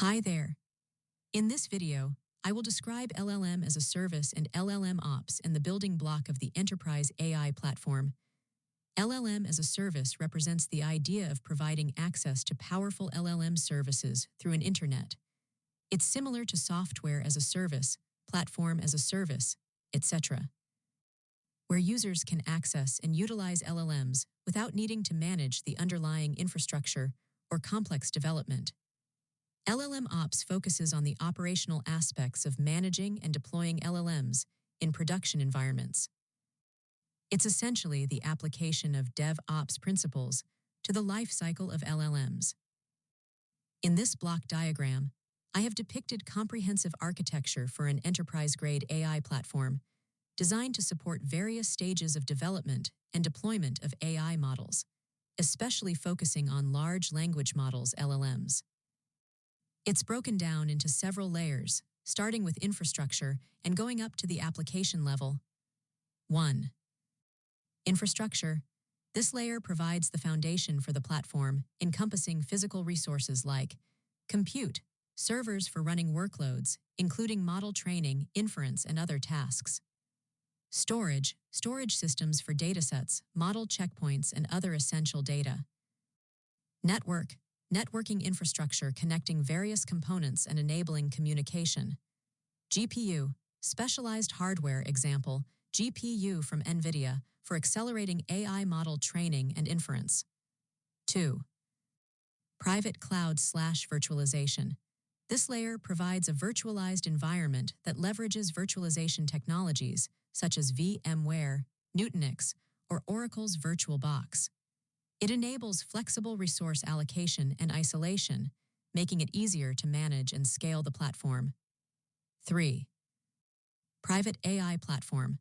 Hi there. In this video, I will describe LLM as a service and LLMOps in the building block of the enterprise AI platform. LLM as a service represents the idea of providing access to powerful LLM services through an internet. It's similar to software as a service, platform as a service, etc., where users can access and utilize LLMs without needing to manage the underlying infrastructure or complex development. LLMOps focuses on the operational aspects of managing and deploying LLMs in production environments. It's essentially the application of DevOps principles to the life cycle of LLMs. In this block diagram, I have depicted comprehensive architecture for an enterprise-grade AI platform designed to support various stages of development and deployment of AI models, especially focusing on large language models (LLMs). It's broken down into several layers, starting with infrastructure and going up to the application level. 1. Infrastructure. This layer provides the foundation for the platform, encompassing physical resources like compute, servers for running workloads, including model training, inference, and other tasks. Storage systems for datasets, model checkpoints, and other essential data. Networking infrastructure connecting various components and enabling communication. GPU, specialized hardware, example, GPU from NVIDIA for accelerating AI model training and inference. 2. Private cloud/virtualization. This layer provides a virtualized environment that leverages virtualization technologies such as VMware, Nutanix, or Oracle's VirtualBox. It enables flexible resource allocation and isolation, making it easier to manage and scale the platform. 3. Private AI platform.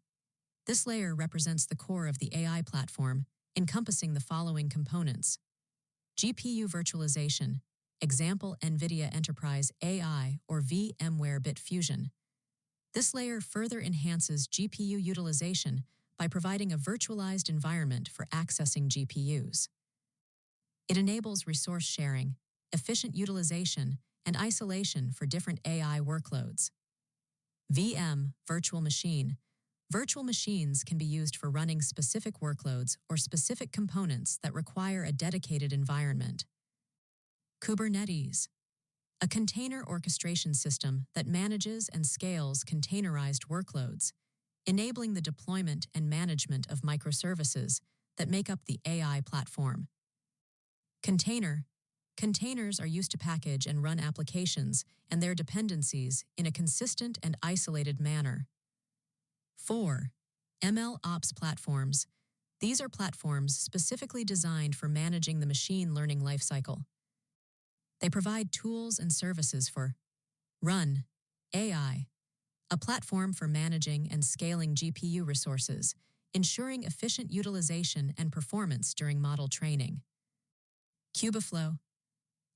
This layer represents the core of the AI platform, encompassing the following components. GPU virtualization, example NVIDIA Enterprise AI or VMware Bitfusion. This layer further enhances GPU utilization by providing a virtualized environment for accessing GPUs. It enables resource sharing, efficient utilization, and isolation for different AI workloads. VM, virtual machine. Virtual machines can be used for running specific workloads or specific components that require a dedicated environment. Kubernetes, a container orchestration system that manages and scales containerized workloads, enabling the deployment and management of microservices that make up the AI platform. Containers are used to package and run applications and their dependencies in a consistent and isolated manner. 4. MLOps platforms. These are platforms specifically designed for managing the machine learning lifecycle. They provide tools and services for Run AI, a platform for managing and scaling GPU resources, ensuring efficient utilization and performance during model training. Kubeflow,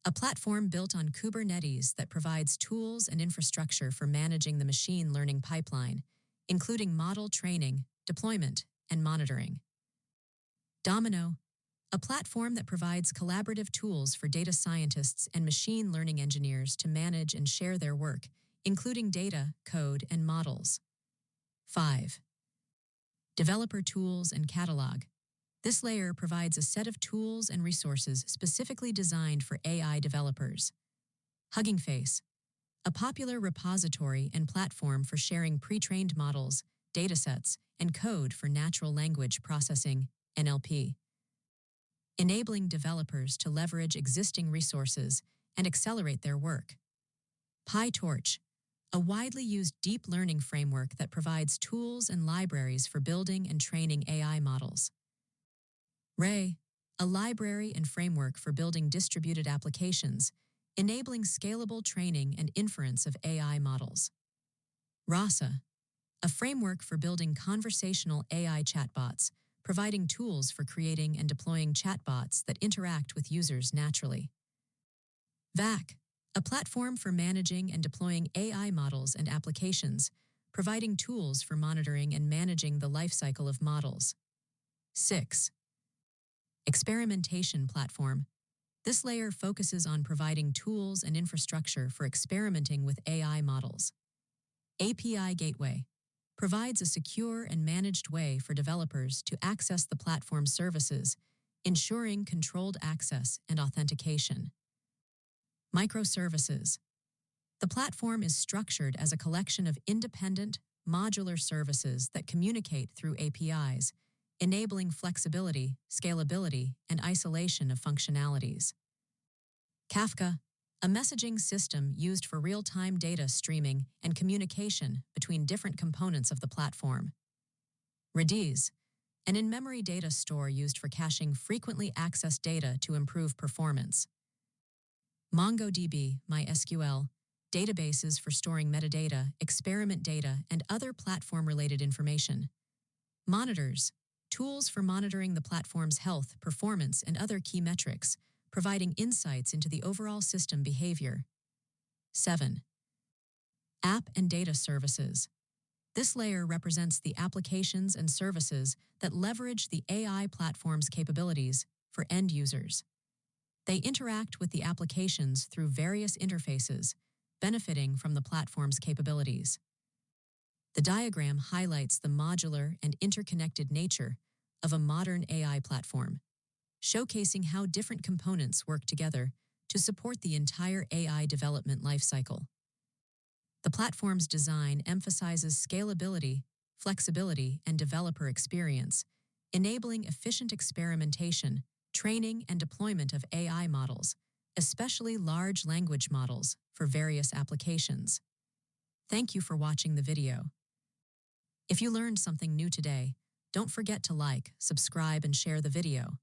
a platform built on Kubernetes that provides tools and infrastructure for managing the machine learning pipeline, including model training, deployment, and monitoring. Domino, a platform that provides collaborative tools for data scientists and machine learning engineers to manage and share their work, including data, code, and models. 5. Developer tools and catalog. This layer provides a set of tools and resources specifically designed for AI developers. Huggingface, a popular repository and platform for sharing pre-trained models, datasets, and code for natural language processing, NLP. Enabling developers to leverage existing resources and accelerate their work. PyTorch, a widely used deep learning framework that provides tools and libraries for building and training AI models. Ray, a library and framework for building distributed applications, enabling scalable training and inference of AI models. Rasa, a framework for building conversational AI chatbots, providing tools for creating and deploying chatbots that interact with users naturally. VAC, a platform for managing and deploying AI models and applications, providing tools for monitoring and managing the lifecycle of models. 6. Experimentation platform. This layer focuses on providing tools and infrastructure for experimenting with AI models. API Gateway provides a secure and managed way for developers to access the platform's services, ensuring controlled access and authentication. Microservices. The platform is structured as a collection of independent, modular services that communicate through APIs, enabling flexibility, scalability, and isolation of functionalities. Kafka, a messaging system used for real-time data streaming and communication between different components of the platform. Redis, an in-memory data store used for caching frequently accessed data to improve performance. MongoDB, MySQL, databases for storing metadata, experiment data, and other platform-related information. Monitors, tools for monitoring the platform's health, performance, and other key metrics, providing insights into the overall system behavior. 7. App and data services. This layer represents the applications and services that leverage the AI platform's capabilities for end users. They interact with the applications through various interfaces, benefiting from the platform's capabilities. The diagram highlights the modular and interconnected nature of a modern AI platform, showcasing how different components work together to support the entire AI development lifecycle. The platform's design emphasizes scalability, flexibility, and developer experience, enabling efficient experimentation, training, and deployment of AI models, especially large language models, for various applications. Thank you for watching the video. If you learned something new today, don't forget to like, subscribe, and share the video.